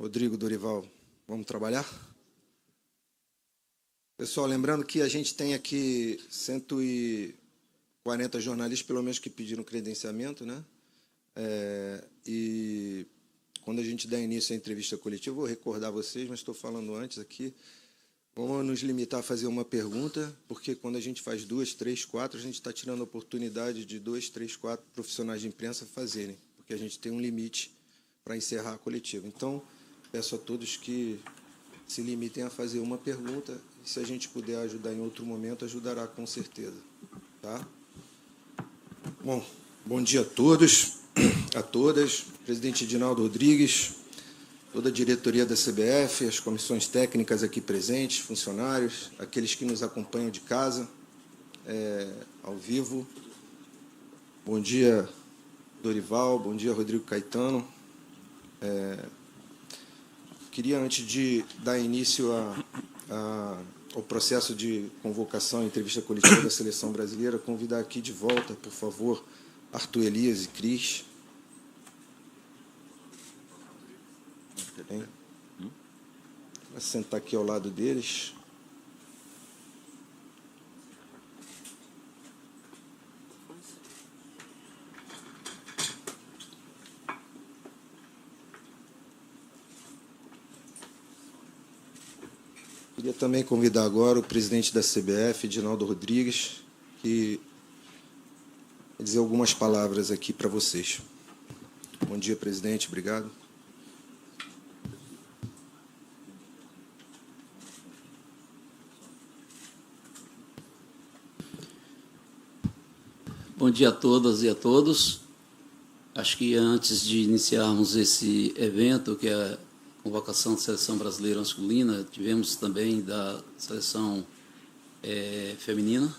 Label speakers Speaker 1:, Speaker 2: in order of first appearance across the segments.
Speaker 1: Rodrigo, Dorival, vamos trabalhar? Pessoal, lembrando que a gente tem aqui 140 jornalistas, pelo menos, que pediram credenciamento, né? E quando a gente der início à entrevista coletiva, vou recordar vocês, mas estou falando antes aqui, vamos nos limitar a fazer uma pergunta, porque quando a gente faz 2, 3, 4, a gente está tirando a oportunidade de 2, 3, 4 profissionais de imprensa fazerem, porque a gente tem um limite para encerrar a coletiva. Então, peço a todos que se limitem a fazer uma pergunta, e se a gente puder ajudar em outro momento, ajudará com certeza. Tá? Bom dia a todos, a todas, presidente Edinaldo Rodrigues, toda a diretoria da CBF, as comissões técnicas aqui presentes, funcionários, aqueles que nos acompanham de casa, ao vivo. Bom dia, Dorival, bom dia, Rodrigo Caetano. Queria, antes de dar início ao processo de convocação e entrevista coletiva da Seleção Brasileira, convidar aqui de volta, por favor, Arthur Elias e Cris. Vou sentar aqui ao lado deles. Queria também convidar agora o presidente da CBF, Edinaldo Rodrigues, que vai dizer algumas palavras aqui para vocês. Bom dia, presidente. Obrigado.
Speaker 2: Bom dia a todas e a todos. Acho que antes de iniciarmos esse evento, que é a convocação da Seleção Brasileira Masculina, tivemos também da Seleção Feminina.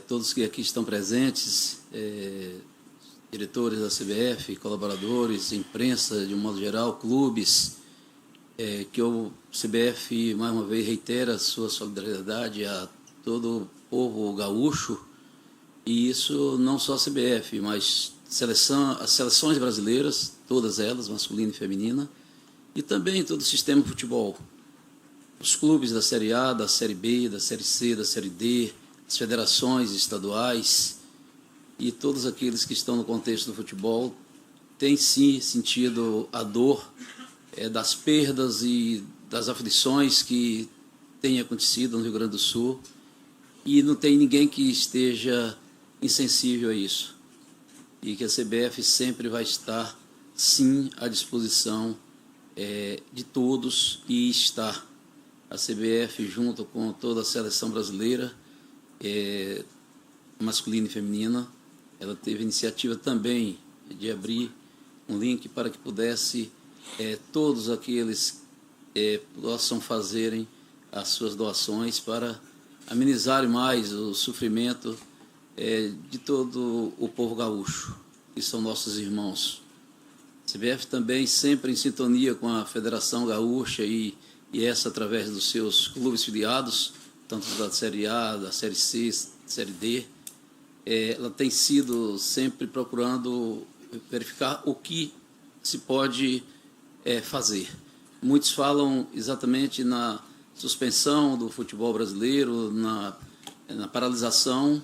Speaker 2: Todos que aqui estão presentes, diretores da CBF, colaboradores, imprensa, de um modo geral, clubes, que o CBF, mais uma vez, reitera a sua solidariedade a todo o povo gaúcho, e isso não só a CBF, mas as seleções brasileiras, todas elas, masculina e feminina, e também todo o sistema de futebol. Os clubes da Série A, da Série B, da Série C, da Série D, as federações estaduais e todos aqueles que estão no contexto do futebol têm sim sentido a dor das perdas e das aflições que têm acontecido no Rio Grande do Sul, e não tem ninguém que esteja insensível a isso, e que a CBF sempre vai estar, sim, à disposição de todos, e está. A CBF, junto com toda a seleção brasileira, masculina e feminina, ela teve a iniciativa também de abrir um link para que pudesse todos aqueles possam fazerem as suas doações para amenizar mais o sofrimento de todo o povo gaúcho, que são nossos irmãos. A CBF também sempre em sintonia com a Federação Gaúcha e essa através dos seus clubes filiados, tanto da Série A, da Série C, Série D, ela tem sido sempre procurando verificar o que se pode fazer. Muitos falam exatamente na suspensão do futebol brasileiro, na paralisação,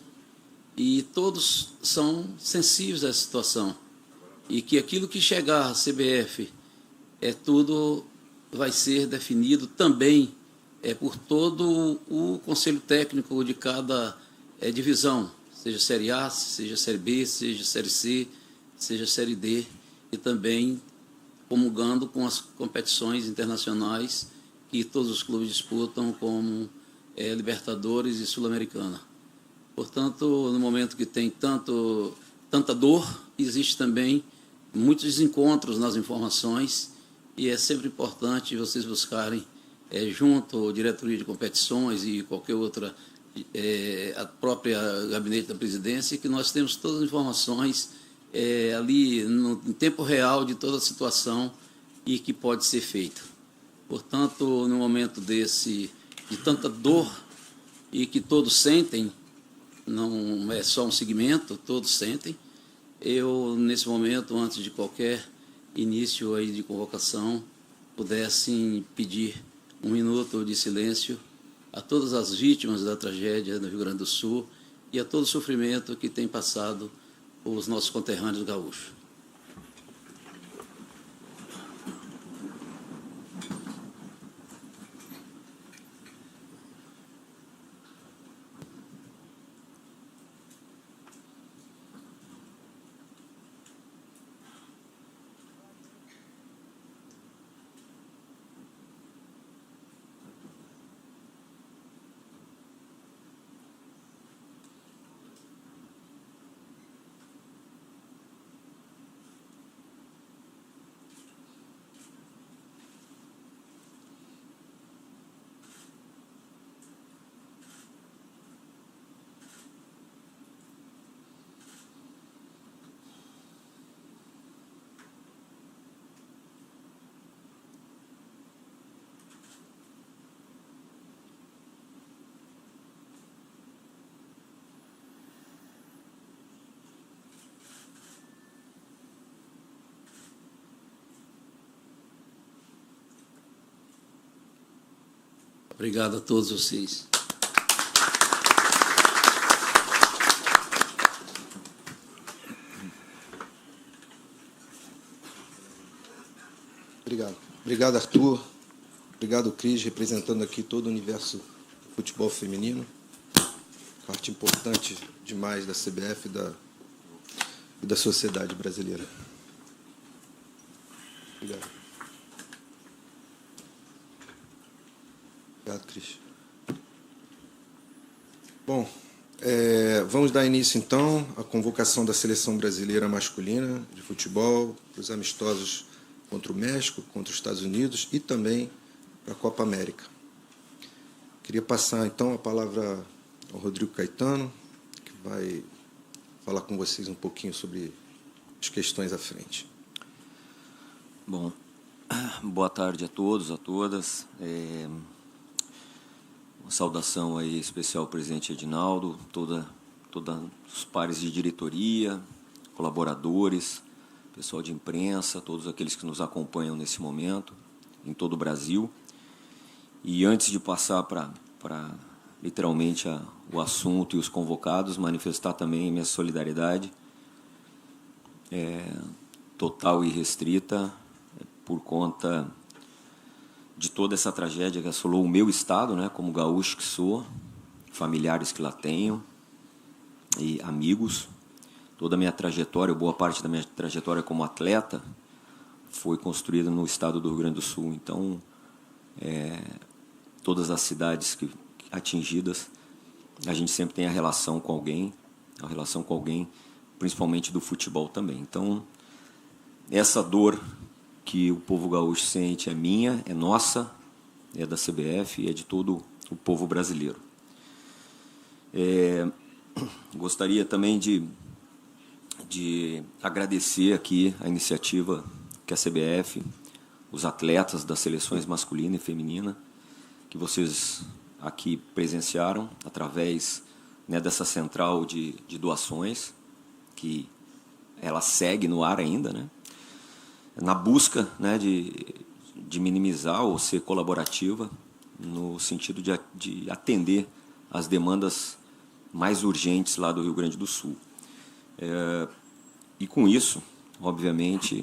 Speaker 2: e todos são sensíveis a essa situação. E que aquilo que chegar à CBF, tudo vai ser definido também por todo o conselho técnico de cada divisão, seja Série A, seja Série B, seja Série C, seja Série D, e também comungando com as competições internacionais que todos os clubes disputam, como Libertadores e Sul-Americana. Portanto, no momento que tem tanta dor, existe também muitos desencontros nas informações, e é sempre importante vocês buscarem, junto à diretoria de competições e qualquer outra, a própria gabinete da presidência, que nós temos todas as informações ali em tempo real de toda a situação e que pode ser feita. Portanto, no momento de tanta dor e que todos sentem, não é só um segmento, todos sentem, eu, nesse momento, antes de qualquer início aí de convocação, pudessem pedir 1 minuto de silêncio a todas as vítimas da tragédia do Rio Grande do Sul e a todo o sofrimento que tem passado os nossos conterrâneos gaúchos. Obrigado a todos vocês.
Speaker 1: Obrigado. Obrigado, Arthur. Obrigado, Cris, representando aqui todo o universo do futebol feminino. Parte importante demais da CBF e da sociedade brasileira. Obrigado. Obrigado, Cris. Bom, vamos dar início, então, à convocação da Seleção Brasileira Masculina de Futebol, os amistosos contra o México, contra os Estados Unidos e também para a Copa América. Queria passar, então, a palavra ao Rodrigo Caetano, que vai falar com vocês um pouquinho sobre as questões à frente.
Speaker 3: Bom, boa tarde a todos, a todas. Uma saudação aí especial ao presidente Edinaldo, todos os pares de diretoria, colaboradores, pessoal de imprensa, todos aqueles que nos acompanham nesse momento, em todo o Brasil. E antes de passar para literalmente o assunto e os convocados, manifestar também minha solidariedade total e restrita por conta de toda essa tragédia que assolou o meu estado, né, como gaúcho que sou, familiares que lá tenho e amigos. Toda a minha trajetória, boa parte da minha trajetória como atleta foi construída no estado do Rio Grande do Sul. Então, todas as cidades atingidas, a gente sempre tem a relação com alguém, principalmente do futebol também. Então, essa dor que o povo gaúcho sente é minha, é nossa, é da CBF e é de todo o povo brasileiro. Gostaria também de agradecer aqui a iniciativa que a CBF, os atletas das seleções masculina e feminina, que vocês aqui presenciaram através, né, dessa central de doações, que ela segue no ar ainda, né? Na busca, né, de minimizar ou ser colaborativa no sentido de atender às demandas mais urgentes lá do Rio Grande do Sul. E com isso, obviamente,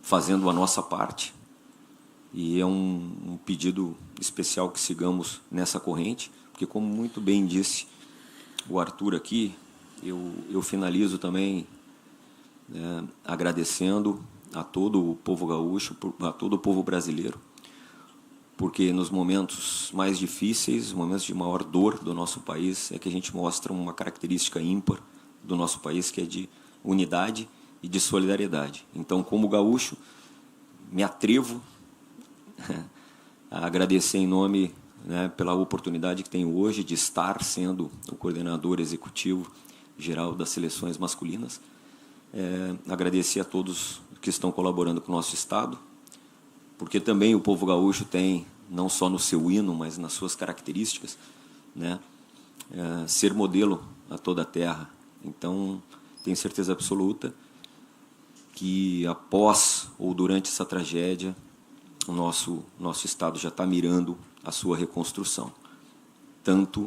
Speaker 3: fazendo a nossa parte, e é um pedido especial que sigamos nessa corrente, porque, como muito bem disse o Arthur aqui, eu finalizo também agradecendo a todo o povo gaúcho, a todo o povo brasileiro, porque nos momentos mais difíceis, momentos de maior dor do nosso país, é que a gente mostra uma característica ímpar do nosso país, que é de unidade e de solidariedade. Então, como gaúcho, me atrevo a agradecer em nome, né, pela oportunidade que tenho hoje de estar sendo o coordenador executivo geral das seleções masculinas. Agradecer a todos que estão colaborando com o nosso Estado, porque também o povo gaúcho tem, não só no seu hino, mas nas suas características, né, ser modelo a toda a terra. Então, tenho certeza absoluta que após ou durante essa tragédia o nosso Estado já está mirando a sua reconstrução, tanto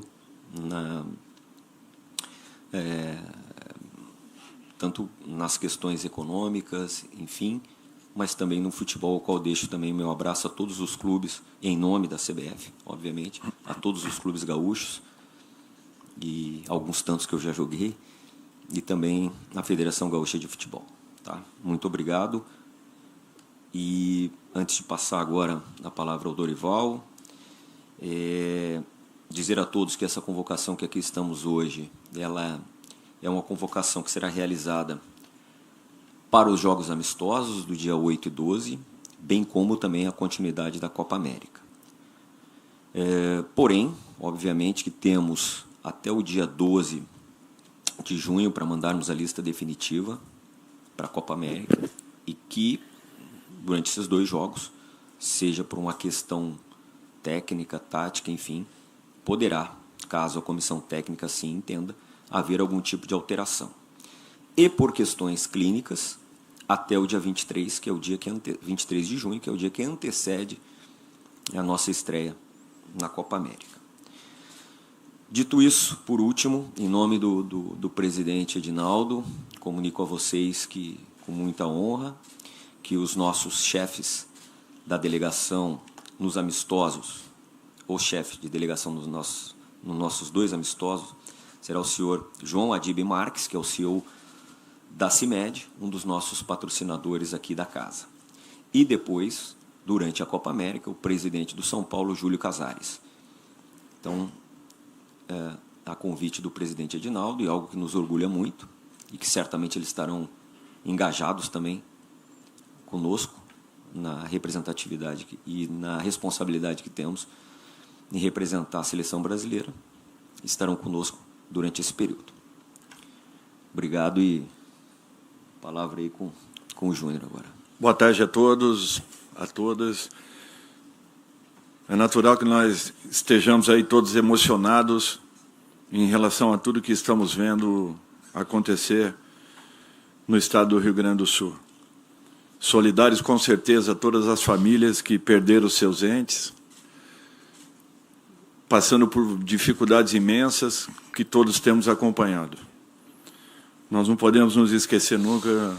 Speaker 3: nas questões econômicas, enfim, mas também no futebol, ao qual deixo também meu abraço a todos os clubes, em nome da CBF, obviamente, a todos os clubes gaúchos, e alguns tantos que eu já joguei, e também na Federação Gaúcha de Futebol. Tá? Muito obrigado. E antes de passar agora a palavra ao Dorival, dizer a todos que essa convocação que aqui estamos hoje, ela é uma convocação que será realizada para os Jogos Amistosos do dia 8 e 12, bem como também a continuidade da Copa América. Porém, obviamente que temos até o dia 12 de junho para mandarmos a lista definitiva para a Copa América, e que durante esses 2 jogos, seja por uma questão técnica, tática, enfim, poderá, caso a comissão técnica assim entenda, haver algum tipo de alteração. E por questões clínicas, até o dia 23, que é o dia 23 de junho, que é o dia que antecede a nossa estreia na Copa América. Dito isso, por último, em nome do presidente Edinaldo, comunico a vocês que, com muita honra, que os nossos chefes da delegação nos amistosos, o chefe de delegação nos nossos 2 amistosos, será o senhor João Adib Marques, que é o CEO da CIMED, um dos nossos patrocinadores aqui da casa. E depois, durante a Copa América, o presidente do São Paulo, Júlio Casares. Então, a convite do presidente Edinaldo, e algo que nos orgulha muito, e que certamente eles estarão engajados também conosco na representatividade e na responsabilidade que temos em representar a seleção brasileira, estarão conosco durante esse período. Obrigado, e palavra aí com o Júnior agora.
Speaker 4: Boa tarde a todos, a todas. É natural que nós estejamos aí todos emocionados em relação a tudo que estamos vendo acontecer no estado do Rio Grande do Sul. Solidários, com certeza, a todas as famílias que perderam seus entes, passando por dificuldades imensas que todos temos acompanhado. Nós não podemos nos esquecer nunca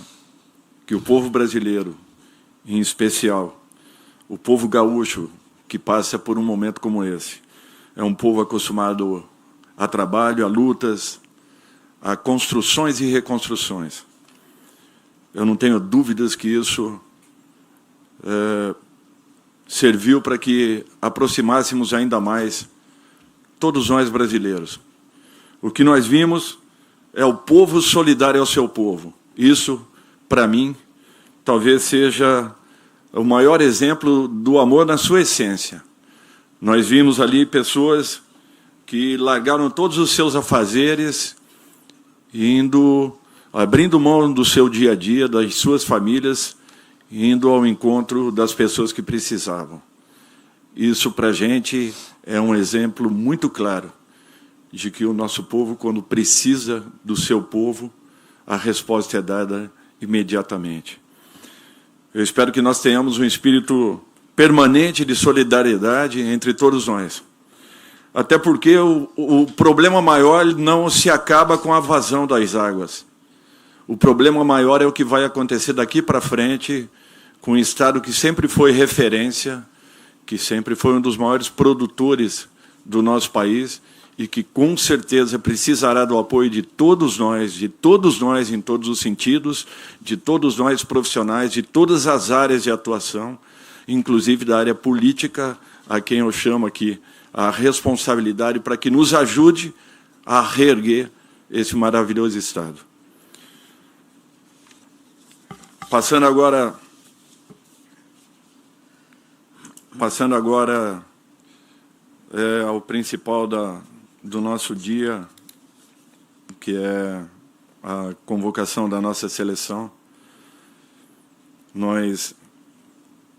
Speaker 4: que o povo brasileiro, em especial o povo gaúcho, que passa por um momento como esse, é um povo acostumado a trabalho, a lutas, a construções e reconstruções. Eu não tenho dúvidas que isso serviu para que aproximássemos ainda mais todos nós brasileiros. O que nós vimos é o povo solidário ao seu povo. Isso, para mim, talvez seja o maior exemplo do amor na sua essência. Nós vimos ali pessoas que largaram todos os seus afazeres, abrindo mão do seu dia a dia, das suas famílias, indo ao encontro das pessoas que precisavam. Isso, para a gente, é um exemplo muito claro de que o nosso povo, quando precisa do seu povo, a resposta é dada imediatamente. Eu espero que nós tenhamos um espírito permanente de solidariedade entre todos nós. Até porque o problema maior não se acaba com a vazão das águas. O problema maior é o que vai acontecer daqui para frente com um Estado que sempre foi referência, que sempre foi um dos maiores produtores do nosso país e que, com certeza, precisará do apoio de todos nós em todos os sentidos, de todos nós profissionais, de todas as áreas de atuação, inclusive da área política, a quem eu chamo aqui a responsabilidade para que nos ajude a reerguer esse maravilhoso Estado. Passando agora ao principal do nosso dia, que é a convocação da nossa seleção. Nós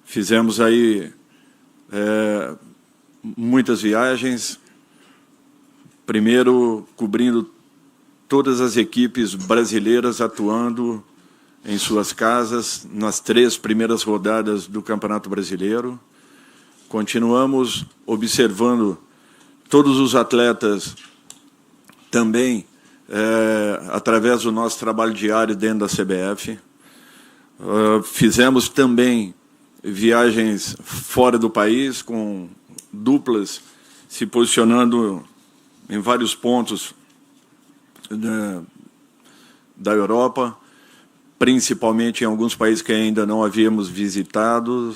Speaker 4: fizemos aí muitas viagens, primeiro cobrindo todas as equipes brasileiras atuando em suas casas nas 3 primeiras rodadas do Campeonato Brasileiro. Continuamos observando todos os atletas também através do nosso trabalho diário dentro da CBF. Fizemos também viagens fora do país, com duplas se posicionando em vários pontos da Europa, principalmente em alguns países que ainda não havíamos visitado,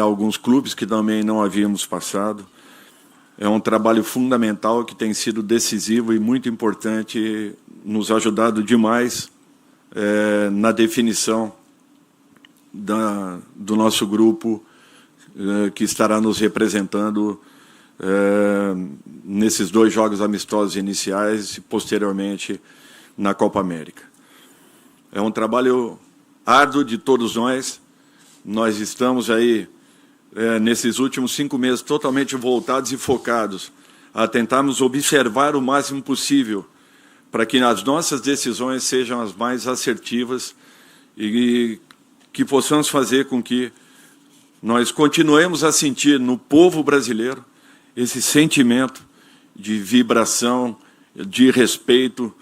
Speaker 4: alguns clubes que também não havíamos passado. É um trabalho fundamental que tem sido decisivo e muito importante, nos ajudado demais na definição do nosso grupo que estará nos representando nesses 2 jogos amistosos iniciais e, posteriormente, na Copa América. É um trabalho árduo de todos nós. Nós estamos aí, nesses últimos 5 meses, totalmente voltados e focados a tentarmos observar o máximo possível para que as nossas decisões sejam as mais assertivas e que possamos fazer com que nós continuemos a sentir no povo brasileiro esse sentimento de vibração, de respeito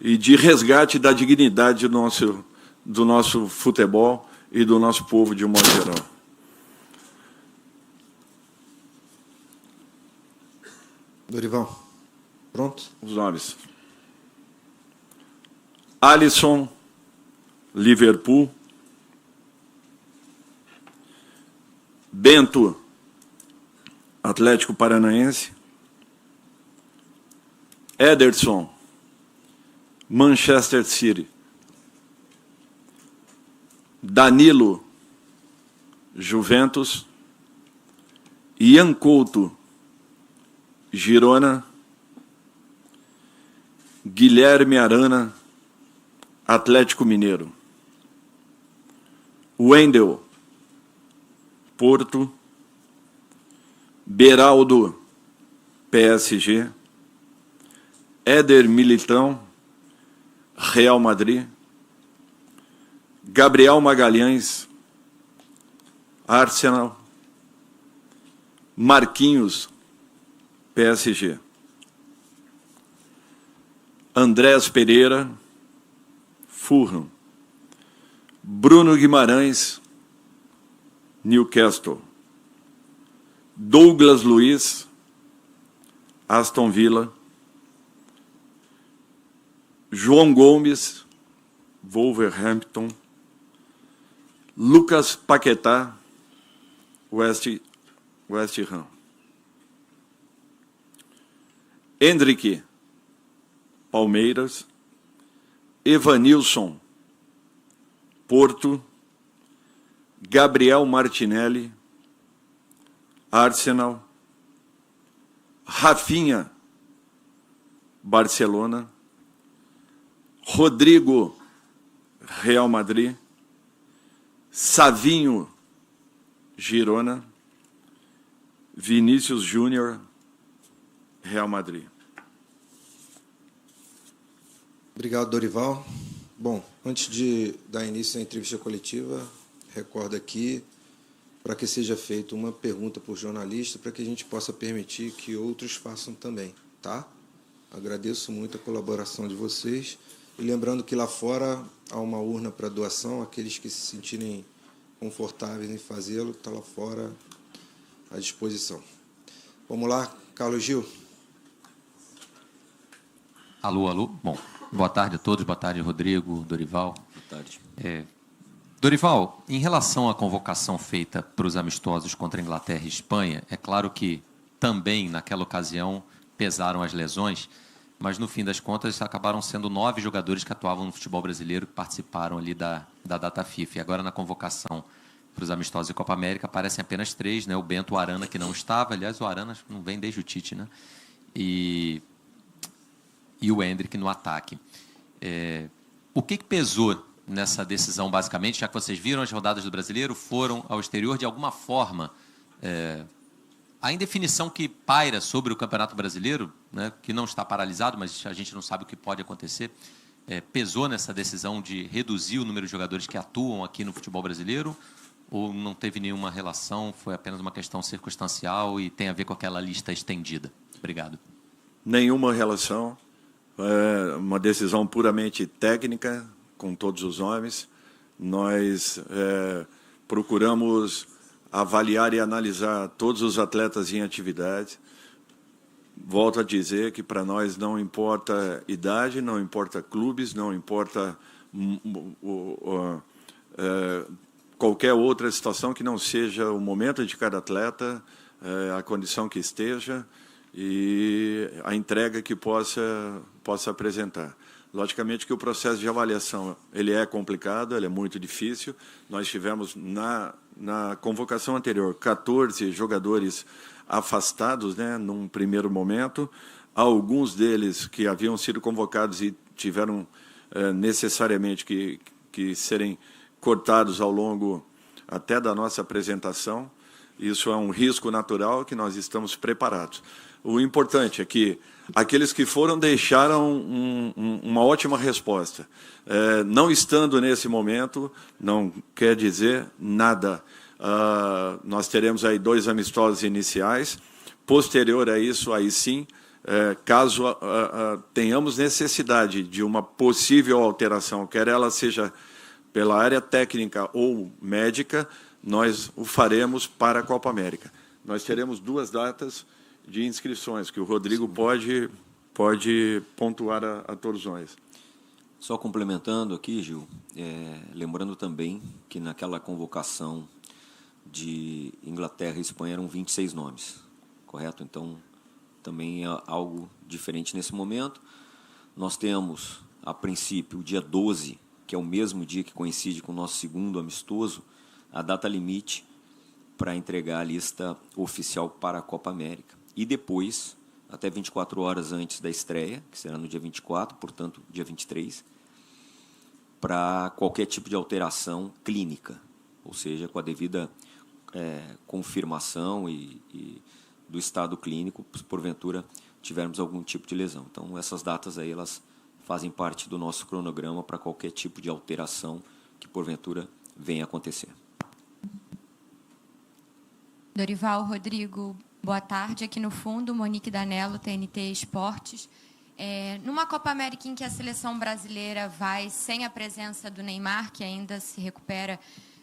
Speaker 4: e de resgate da dignidade do nosso futebol e do nosso povo de um modo geral.
Speaker 1: Dorival, pronto?
Speaker 4: Os nomes. Alisson, Liverpool. Bento, Atlético Paranaense. Ederson, Manchester City. Danilo, Juventus. Ian Couto, Girona. Guilherme Arana, Atlético Mineiro. Wendel, Porto. Beraldo, PSG. Éder Militão, Real Madrid. Gabriel Magalhães, Arsenal. Marquinhos, PSG. Andrés Pereira, Fulham. Bruno Guimarães, Newcastle. Douglas Luiz, Aston Villa. João Gomes, Wolverhampton. Lucas Paquetá, West Ham. Hendrick, Palmeiras. Evanilson, Porto. Gabriel Martinelli, Arsenal. Rafinha, Barcelona. Rodrigo, Real Madrid. Savinho, Girona. Vinícius Júnior, Real Madrid.
Speaker 1: Obrigado, Dorival. Bom, antes de dar início à entrevista coletiva, recordo aqui para que seja feita uma pergunta por jornalista, para que a gente possa permitir que outros façam também, tá? Agradeço muito a colaboração de vocês. E lembrando que lá fora há uma urna para doação, aqueles que se sentirem confortáveis em fazê-lo, está lá fora à disposição. Vamos lá, Carlos Gil.
Speaker 5: Alô, alô. Bom, boa tarde a todos. Boa tarde, Rodrigo, Dorival.
Speaker 3: Boa tarde.
Speaker 5: Dorival, em relação à convocação feita para os amistosos contra a Inglaterra e Espanha, é claro que também, naquela ocasião, pesaram as lesões, mas, no fim das contas, acabaram sendo 9 jogadores que atuavam no futebol brasileiro que participaram ali da data FIFA. E agora, na convocação para os amistosos e Copa América, aparecem apenas 3, né? O Bento, o Arana, que não estava. Aliás, o Arana não vem desde o Tite, né? E o Hendrick no ataque. O que pesou nessa decisão, basicamente, já que vocês viram as rodadas do Brasileiro, foram ao exterior, de alguma forma, a indefinição que paira sobre o Campeonato Brasileiro, né, que não está paralisado, mas a gente não sabe o que pode acontecer, pesou nessa decisão de reduzir o número de jogadores que atuam aqui no futebol brasileiro? Ou não teve nenhuma relação, foi apenas uma questão circunstancial e tem a ver com aquela lista estendida? Obrigado.
Speaker 4: Nenhuma relação. É uma decisão puramente técnica, com todos os homens. Nós procuramos avaliar e analisar todos os atletas em atividade. Volto a dizer que para nós não importa idade, não importa clubes, não importa qualquer outra situação que não seja o momento de cada atleta, a condição que esteja e a entrega que possa apresentar. Logicamente que o processo de avaliação ele é complicado, ele é muito difícil. Nós tivemos na convocação anterior 14 jogadores afastados, né, num primeiro momento. Alguns deles que haviam sido convocados e tiveram necessariamente que serem cortados ao longo até da nossa apresentação. Isso é um risco natural que nós estamos preparados. O importante é que aqueles que foram deixaram uma ótima resposta. Não estando nesse momento, não quer dizer nada. Nós teremos aí 2 amistosos iniciais. Posterior a isso, aí sim, caso tenhamos necessidade de uma possível alteração, quer ela seja pela área técnica ou médica, nós o faremos para a Copa América. Nós teremos 2 datas de inscrições, que o Rodrigo pode pontuar a todos nós.
Speaker 3: Só complementando aqui, Gil, lembrando também que naquela convocação de Inglaterra e Espanha eram 26 nomes, correto? Então, também é algo diferente nesse momento. Nós temos, a princípio, o dia 12, que é o mesmo dia que coincide com o nosso segundo amistoso, a data limite para entregar a lista oficial para a Copa América. E depois, até 24 horas antes da estreia, que será no dia 24, portanto, dia 23, para qualquer tipo de alteração clínica, ou seja, com a devida confirmação e do estado clínico, se porventura tivermos algum tipo de lesão. Então, essas datas aí, elas fazem parte do nosso cronograma para qualquer tipo de alteração que, porventura, venha a acontecer.
Speaker 6: Dorival, Rodrigo, boa tarde. Aqui no fundo, Monique Danello, TNT Esportes. Numa Copa América em que a seleção brasileira vai sem a presença do Neymar, que ainda se recupera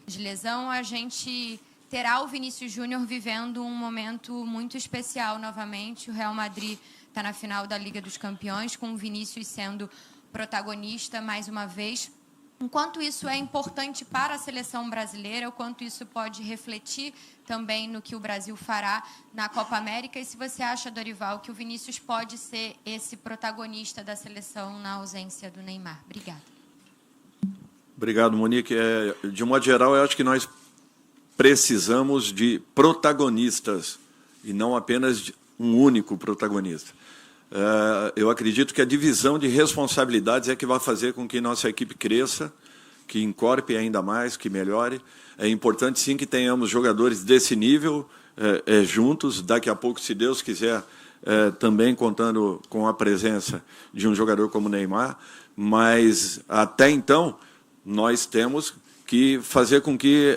Speaker 6: de lesão, a gente terá o Vinícius Júnior vivendo um momento muito especial novamente. O Real Madrid está na final da Liga dos Campeões, com o Vinícius sendo protagonista mais uma vez. Enquanto isso é importante para a seleção brasileira, o quanto isso pode refletir também no que o Brasil fará na Copa América, e se você acha, Dorival, que o Vinícius pode ser esse protagonista da seleção na ausência do Neymar. Obrigada.
Speaker 4: Obrigado, Monique. De modo geral, eu acho que nós precisamos de protagonistas e não apenas de um único protagonista. Eu acredito que a divisão de responsabilidades é que vai fazer com que nossa equipe cresça, que encorpe ainda mais, que melhore. É importante, sim, que tenhamos jogadores desse nível juntos. Daqui a pouco, se Deus quiser, também contando com a presença de um jogador como o Neymar. Mas, até então, nós temos que fazer com que,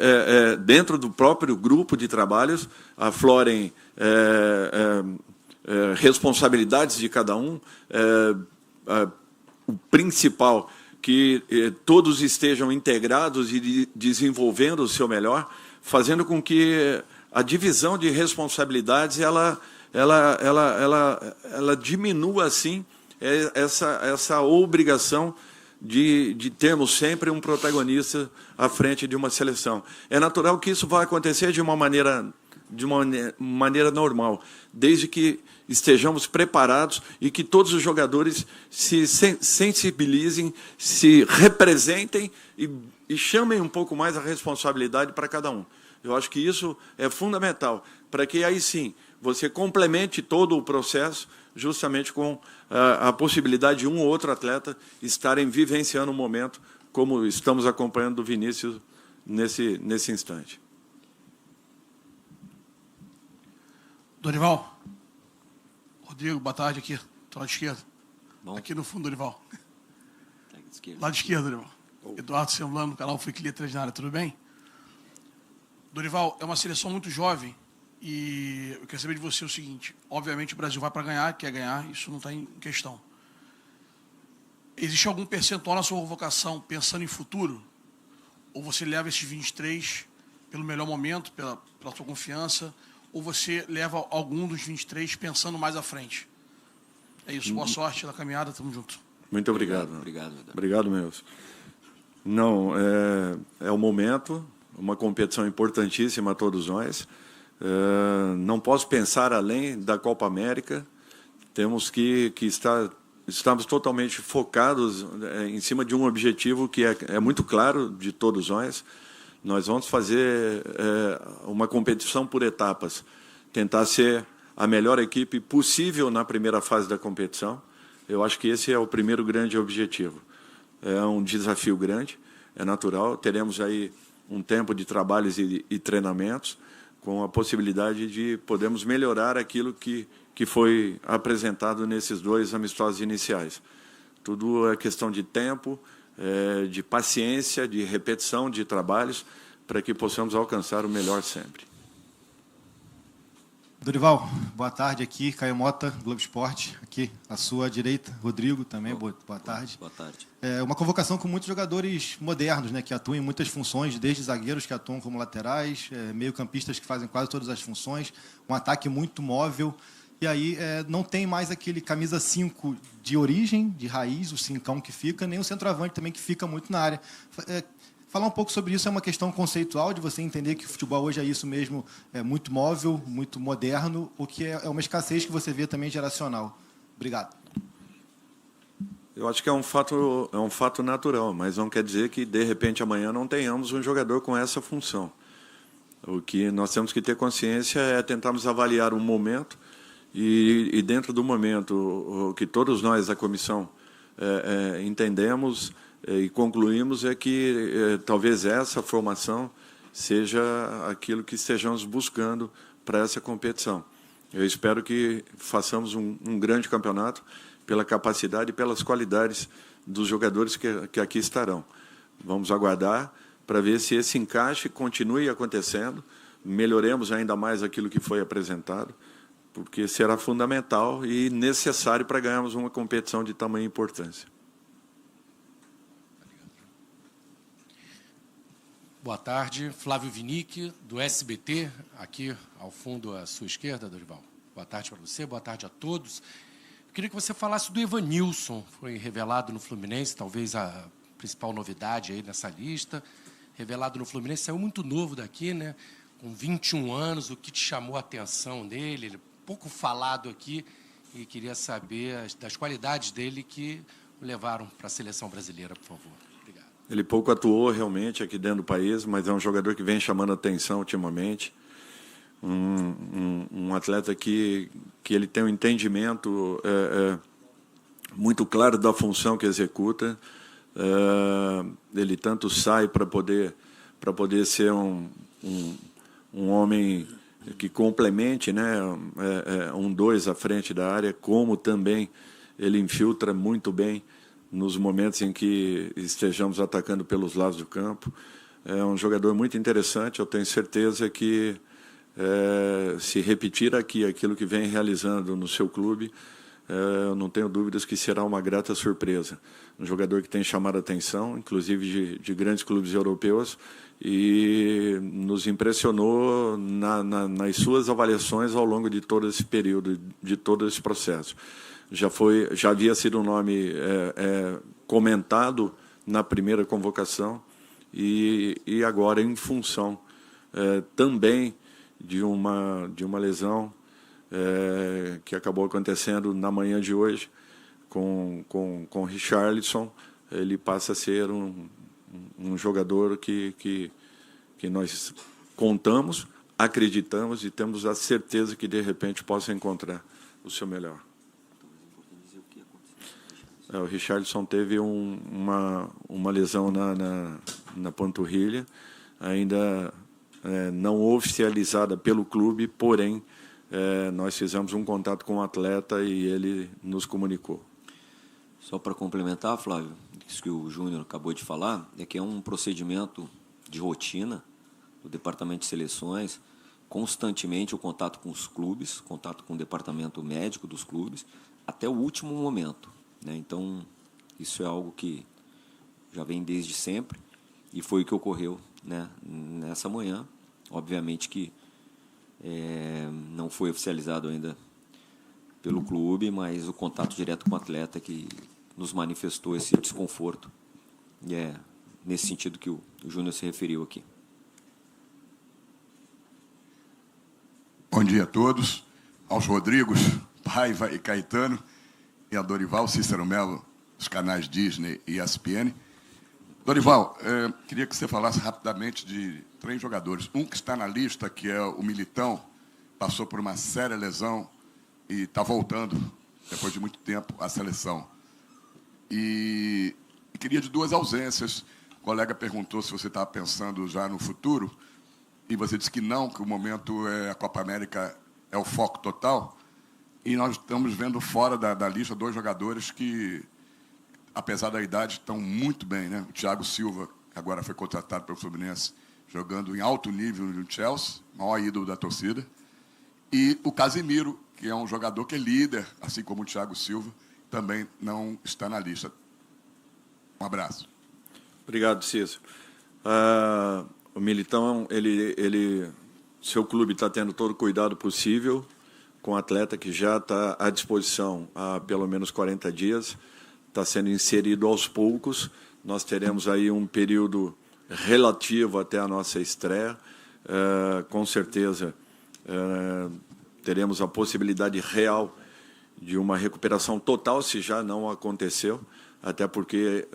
Speaker 4: dentro do próprio grupo de trabalhos, aflorem responsabilidades de cada um. O principal, que todos estejam integrados e desenvolvendo o seu melhor, fazendo com que a divisão de responsabilidades ela diminua, assim, essa obrigação de termos sempre um protagonista à frente de uma seleção. É natural que isso vá acontecer de uma maneira normal, desde que estejamos preparados e que todos os jogadores se sensibilizem, se representem e chamem um pouco mais a responsabilidade para cada um. Eu acho que isso é fundamental, para que aí sim você complemente todo o processo, justamente com a possibilidade de um ou outro atleta estarem vivenciando um momento como estamos acompanhando do Vinícius nesse instante.
Speaker 7: Dorival. Rodrigo, boa tarde aqui. Estou à esquerda.
Speaker 3: Bom.
Speaker 7: Aqui no fundo, Dorival. Lado esquerdo, Dorival. Eduardo Semblano, do canal Fui que Letras na área, tudo bem? Dorival, é uma seleção muito jovem e eu quero saber de você o seguinte: obviamente o Brasil vai para ganhar, quer ganhar, isso não está em questão. Existe algum percentual na sua convocação pensando em futuro? Ou você leva esses 23 pelo melhor momento, pela sua confiança, ou você leva algum dos 23 pensando mais à frente? É isso, boa sorte na caminhada, tamo junto.
Speaker 4: Muito obrigado.
Speaker 3: Obrigado,
Speaker 4: Meus. Não, é o momento, uma competição importantíssima a todos nós. Não posso pensar além da Copa América. Temos que estamos totalmente focados em cima de um objetivo que é muito claro de todos nós. Nós vamos fazer uma competição por etapas, tentar ser a melhor equipe possível na primeira fase da competição. Eu acho que esse é o primeiro grande objetivo. É um desafio grande, é natural. Teremos aí um tempo de trabalhos e treinamentos com a possibilidade de podermos melhorar aquilo que foi apresentado nesses 2 amistosos iniciais. Tudo é questão de tempo, de paciência, de repetição de trabalhos, para que possamos alcançar o melhor sempre.
Speaker 8: Dorival, boa tarde aqui, Caio Mota, Globo Esporte, aqui à sua direita, Rodrigo também, boa tarde.
Speaker 3: Boa tarde.
Speaker 8: É uma convocação com muitos jogadores modernos, né, que atuam em muitas funções, desde zagueiros que atuam como laterais, meio-campistas que fazem quase todas as funções, um ataque muito móvel, e aí não tem mais aquele camisa 5 de origem, de raiz, o cincão que fica, nem o centroavante também que fica muito na área. Falar um pouco sobre isso é uma questão conceitual, de você entender que o futebol hoje é isso mesmo, é muito móvel, muito moderno, o que é uma escassez que você vê também geracional. Obrigado.
Speaker 4: Eu acho que é um fato natural, mas não quer dizer que, de repente, amanhã não tenhamos um jogador com essa função. O que nós temos que ter consciência é tentarmos avaliar um momento e dentro do momento, o que todos nós da comissão entendemos e concluímos é que talvez essa formação seja aquilo que estejamos buscando para essa competição. Eu espero que façamos um grande campeonato pela capacidade e pelas qualidades dos jogadores que aqui estarão. Vamos aguardar para ver se esse encaixe continue acontecendo, melhoremos ainda mais aquilo que foi apresentado, porque será fundamental e necessário para ganharmos uma competição de tamanha importância.
Speaker 9: Boa tarde, Flávio Vinick, do SBT, aqui ao fundo à sua esquerda, Dorival. Boa tarde para você, boa tarde a todos. Eu queria que você falasse do Evanilson, foi revelado no Fluminense, talvez a principal novidade aí nessa lista. Revelado no Fluminense, saiu muito novo daqui, né? Com 21 anos, o que te chamou a atenção dele? Ele é pouco falado aqui e queria saber das qualidades dele que o levaram para a seleção brasileira, por favor.
Speaker 4: Ele pouco atuou realmente aqui dentro do país, mas é um jogador que vem chamando a atenção ultimamente. Um atleta que ele tem um entendimento muito claro da função que executa. Ele tanto sai para poder ser um homem que complemente, né, um 2 à frente da área, como também ele infiltra muito bem nos momentos em que estejamos atacando pelos lados do campo. É um jogador muito interessante, eu tenho certeza que se repetir aqui aquilo que vem realizando no seu clube, eu não tenho dúvidas que será uma grata surpresa. Um jogador que tem chamado a atenção, inclusive de grandes clubes europeus, e nos impressionou nas suas avaliações ao longo de todo esse período, de todo esse processo. Já havia sido um nome comentado na primeira convocação e agora em função também de uma lesão que acabou acontecendo na manhã de hoje com Richarlison, ele passa a ser um jogador que nós contamos, acreditamos e temos a certeza que de repente possa encontrar o seu melhor. O Richarlison teve uma lesão na panturrilha, ainda não oficializada pelo clube, porém nós fizemos um contato com o atleta e ele nos comunicou.
Speaker 3: Só para complementar, Flávio, isso que o Júnior acabou de falar, é que é um procedimento de rotina do Departamento de Seleções, constantemente o contato com os clubes, contato com o departamento médico dos clubes, até o último momento, né? Então, isso é algo que já vem desde sempre e foi o que ocorreu, né, nessa manhã. Obviamente que não foi oficializado ainda pelo clube, mas o contato direto com o atleta que nos manifestou esse desconforto. E é nesse sentido que o Júnior se referiu aqui.
Speaker 10: Bom dia a todos, aos Rodrigos, Paiva e Caetano, e a Dorival, Cícero Melo, dos canais Disney e ESPN. Dorival, queria que você falasse rapidamente de 3 jogadores. Um que está na lista, que é o Militão, passou por uma séria lesão e está voltando, depois de muito tempo, à seleção. E queria de 2 ausências. O colega perguntou se você estava pensando já no futuro, e você disse que não, que o momento a Copa América é o foco total. E nós estamos vendo fora da lista 2 jogadores que, apesar da idade, estão muito bem, né? O Thiago Silva, que agora foi contratado pelo Fluminense, jogando em alto nível no Chelsea, maior ídolo da torcida. E o Casemiro, que é um jogador que é líder, assim como o Thiago Silva, também não está na lista. Um abraço.
Speaker 4: Obrigado, Cícero. O Militão, seu clube está tendo todo o cuidado possível com o atleta que já está à disposição há pelo menos 40 dias, está sendo inserido aos poucos. Nós teremos aí um período relativo até a nossa estreia. Com certeza, teremos a possibilidade real de uma recuperação total, se já não aconteceu, até porque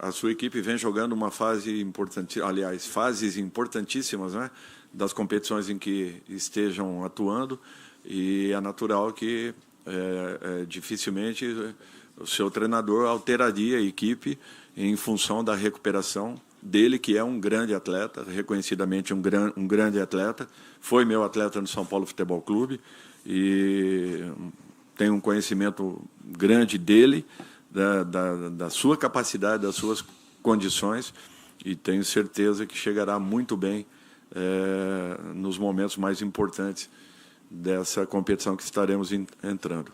Speaker 4: a sua equipe vem jogando uma fase importante, aliás, fases importantíssimas, né, das competições em que estejam atuando, e é natural que dificilmente o seu treinador alteraria a equipe em função da recuperação dele, que é um grande atleta, reconhecidamente um grande atleta, foi meu atleta no São Paulo Futebol Clube, e tenho um conhecimento grande dele, da sua capacidade, das suas condições, e tenho certeza que chegará muito bem nos momentos mais importantes dessa competição que estaremos entrando.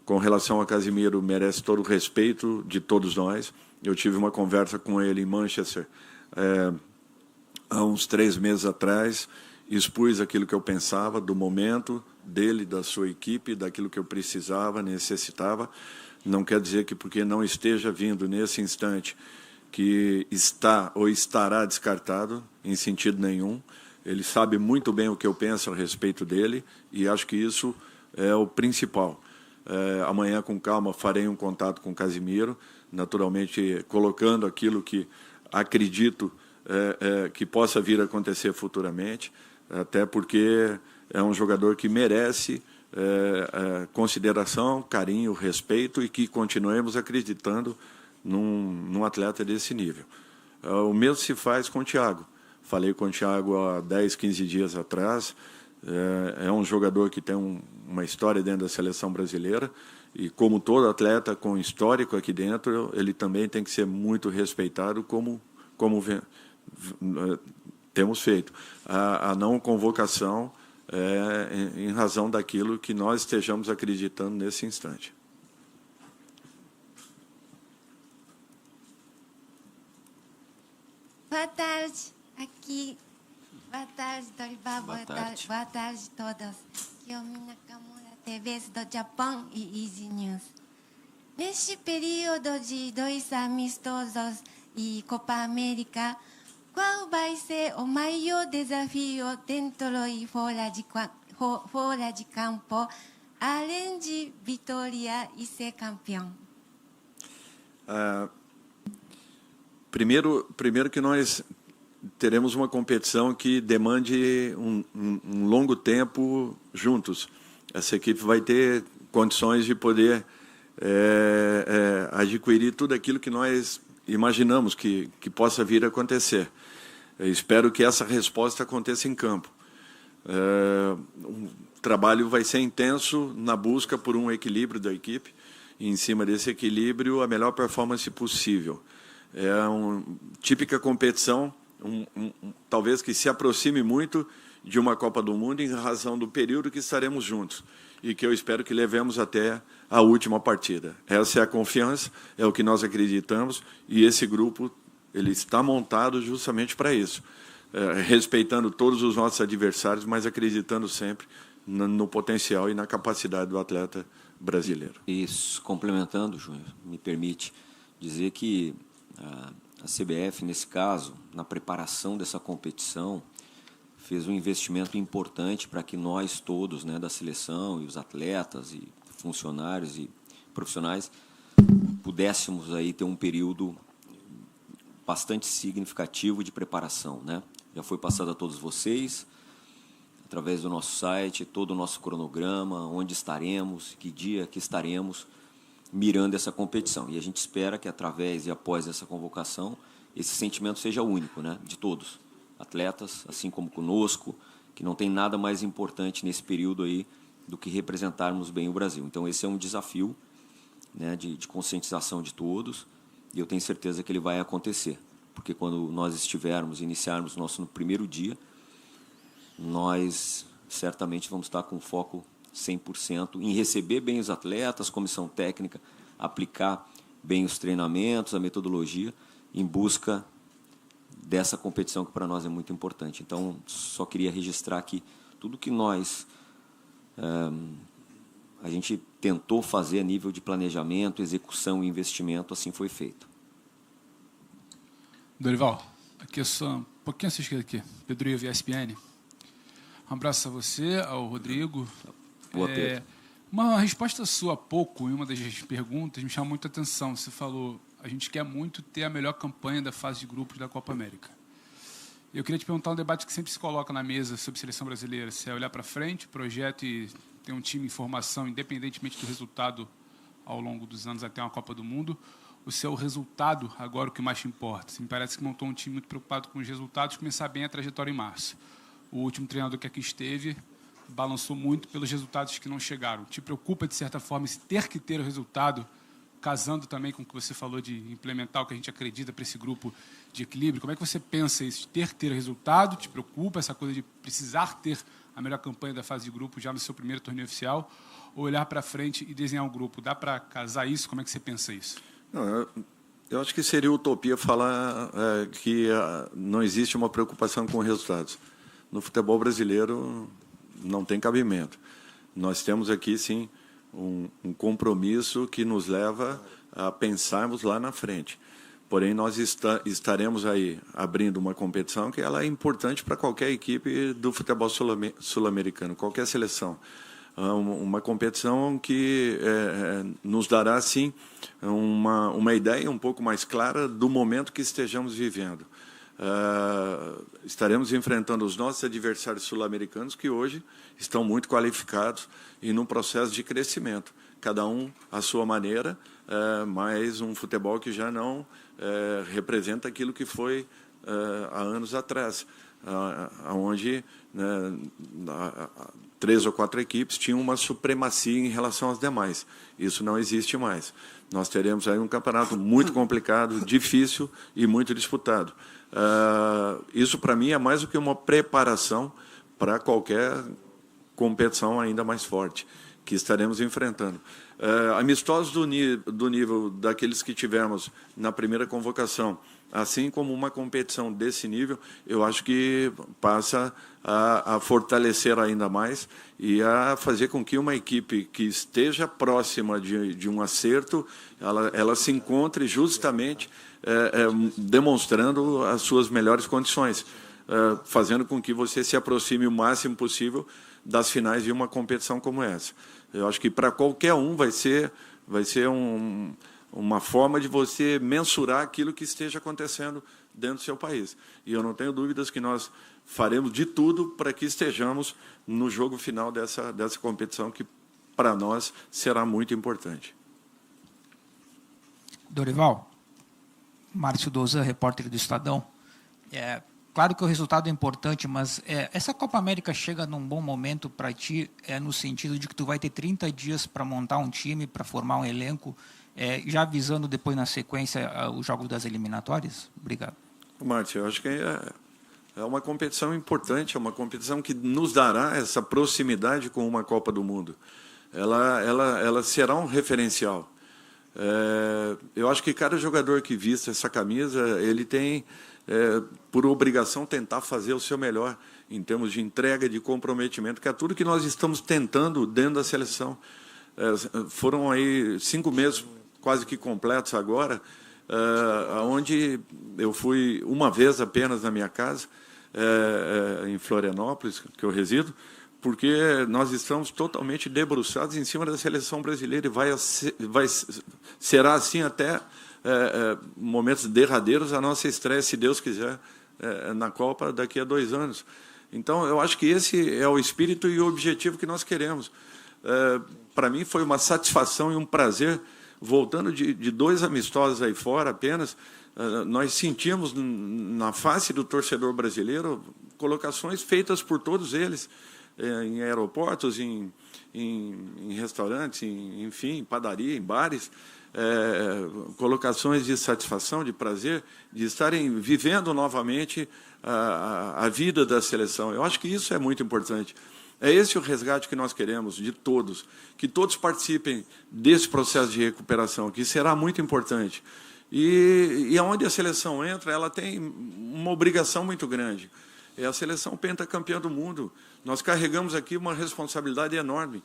Speaker 4: Com relação a Casemiro, merece todo o respeito de todos nós. Eu tive uma conversa com ele em Manchester há uns 3 meses atrás, expus aquilo que eu pensava do momento dele, da sua equipe, daquilo que eu precisava, necessitava. Não quer dizer que porque não esteja vindo nesse instante que está ou estará descartado, em sentido nenhum. Ele sabe muito bem o que eu penso a respeito dele, e acho que isso é o principal. Amanhã, com calma, farei um contato com o Casemiro, naturalmente colocando aquilo que acredito que possa vir a acontecer futuramente, até porque é um jogador que merece consideração, carinho, respeito, e que continuemos acreditando num atleta desse nível. O mesmo se faz com o Thiago. Falei com o Thiago há 10, 15 dias atrás. É um jogador que tem uma história dentro da seleção brasileira, e como todo atleta com histórico aqui dentro, ele também tem que ser muito respeitado, como temos feito. A não convocação em razão daquilo que nós estejamos acreditando nesse instante.
Speaker 11: Boa tarde, aqui. Boa tarde, Dorival. Boa tarde a todos. Kiyomi Nakamura, TV do Japão e Easy News. Neste período de 2 amistosos e Copa América, qual vai ser o maior desafio dentro e fora de campo, além de vitória e ser campeão?
Speaker 4: Primeiro que nós teremos uma competição que demande um longo tempo juntos. Essa equipe vai ter condições de poder adquirir tudo aquilo que nós imaginamos que possa vir a acontecer. Eu espero que essa resposta aconteça em campo. O trabalho vai ser intenso na busca por um equilíbrio da equipe, em cima desse equilíbrio, a melhor performance possível. É uma típica competição, talvez que se aproxime muito de uma Copa do Mundo em razão do período que estaremos juntos e que eu espero que levemos até a última partida. Essa é a confiança, é o que nós acreditamos, e esse grupo ele está montado justamente para isso, respeitando todos os nossos adversários, mas acreditando sempre no potencial e na capacidade do atleta brasileiro.
Speaker 3: Isso, complementando, Júnior, me permite dizer que a CBF, nesse caso, na preparação dessa competição, fez um investimento importante para que nós todos, né, da seleção, e os atletas, e funcionários e profissionais, pudéssemos aí ter um período bastante significativo de preparação, né? Já foi passado a todos vocês, através do nosso site, todo o nosso cronograma, onde estaremos, que dia que estaremos mirando essa competição. E a gente espera que, através e após essa convocação, esse sentimento seja único, né, de todos, atletas, assim como conosco, que não tem nada mais importante nesse período aí do que representarmos bem o Brasil. Então, esse é um desafio, né, de conscientização de todos, e eu tenho certeza que ele vai acontecer, porque quando nós iniciarmos nosso primeiro dia, nós certamente vamos estar com foco 100% em receber bem os atletas, comissão técnica, aplicar bem os treinamentos, a metodologia, em busca dessa competição que para nós é muito importante. Então, só queria registrar que tudo que a gente tentou fazer a nível de planejamento, execução e investimento, assim foi feito.
Speaker 12: Dorival, aqui é só um pouquinho à sua esquerda aqui, Pedro Ivo, ESPN. Um abraço a você, ao Rodrigo.
Speaker 3: Boa, Pedro.
Speaker 12: Uma resposta sua há pouco, em uma das perguntas, me chamou muita atenção. Você falou, a gente quer muito ter a melhor campanha da fase de grupos da Copa América. Eu queria te perguntar um debate que sempre se coloca na mesa sobre seleção brasileira. Se é olhar para frente, projeto e ter um time em formação, independentemente do resultado ao longo dos anos até uma Copa do Mundo, ou se é o resultado agora o que mais te importa. Me parece que montou um time muito preocupado com os resultados, começar bem a trajetória em março. O último treinador que aqui esteve balançou muito pelos resultados que não chegaram. Te preocupa, de certa forma, esse ter que ter o resultado, casando também com o que você falou de implementar o que a gente acredita para esse grupo de equilíbrio? Como é que você pensa isso? Ter que ter o resultado? Te preocupa essa coisa de precisar ter a melhor campanha da fase de grupo já no seu primeiro torneio oficial? Ou olhar para frente e desenhar um grupo? Dá para casar isso? Como é que você pensa isso?
Speaker 4: Não, eu acho que seria utopia falar que não existe uma preocupação com resultados. No futebol brasileiro não tem cabimento. Nós temos aqui, sim, um compromisso que nos leva a pensarmos lá na frente. Porém, nós estaremos aí abrindo uma competição que ela é importante para qualquer equipe do futebol sul-americano, qualquer seleção. Uma competição que nos dará, sim, uma ideia um pouco mais clara do momento que estejamos vivendo. Estaremos enfrentando os nossos adversários sul-americanos que hoje estão muito qualificados e num processo de crescimento. Cada um à sua maneira, mas um futebol que já não representa aquilo que foi há anos atrás, onde 3 ou 4 equipes tinham uma supremacia em relação às demais. Isso não existe mais. Nós teremos aí um campeonato muito complicado, difícil e muito disputado. Isso, para mim, é mais do que uma preparação para qualquer competição ainda mais forte que estaremos enfrentando. Amistosos do nível daqueles que tivemos na primeira convocação, assim como uma competição desse nível, eu acho que passa a fortalecer ainda mais e a fazer com que uma equipe que esteja próxima de um acerto, ela se encontre justamente demonstrando as suas melhores condições, fazendo com que você se aproxime o máximo possível das finais de uma competição como essa. Eu acho que para qualquer um vai ser uma forma de você mensurar aquilo que esteja acontecendo dentro do seu país. E eu não tenho dúvidas que nós faremos de tudo para que estejamos no jogo final dessa competição, que para nós será muito importante.
Speaker 13: Dorival, Márcio Dozan, repórter do Estadão. claro que o resultado é importante, mas essa Copa América chega num bom momento para ti, no sentido de que tu vai ter 30 dias para montar um time, para formar um elenco, já visando depois na sequência os jogos das eliminatórias? Obrigado.
Speaker 4: Márcio, eu acho que é uma competição importante, é uma competição que nos dará essa proximidade com uma Copa do Mundo. Ela será um referencial. Eu acho que cada jogador que vista essa camisa, ele tem, por obrigação, tentar fazer o seu melhor em termos de entrega, de comprometimento, que é tudo que nós estamos tentando dentro da seleção. Foram aí 5 meses quase que completos agora, onde eu fui uma vez apenas na minha casa, em Florianópolis, que eu resido, porque nós estamos totalmente debruçados em cima da seleção brasileira e será assim até momentos derradeiros a nossa estreia, se Deus quiser, na Copa daqui a 2 anos. Então, eu acho que esse é o espírito e o objetivo que nós queremos. Para mim foi uma satisfação e um prazer, voltando de 2 amistosos aí fora apenas, nós sentimos na face do torcedor brasileiro colocações feitas por todos eles, em aeroportos, em restaurantes, enfim, em padaria, em bares, colocações de satisfação, de prazer, de estarem vivendo novamente a vida da seleção. Eu acho que isso é muito importante. É esse o resgate que nós queremos de todos, que todos participem desse processo de recuperação, que será muito importante. E onde a seleção entra, ela tem uma obrigação muito grande. É a seleção pentacampeã do mundo. Nós carregamos aqui uma responsabilidade enorme,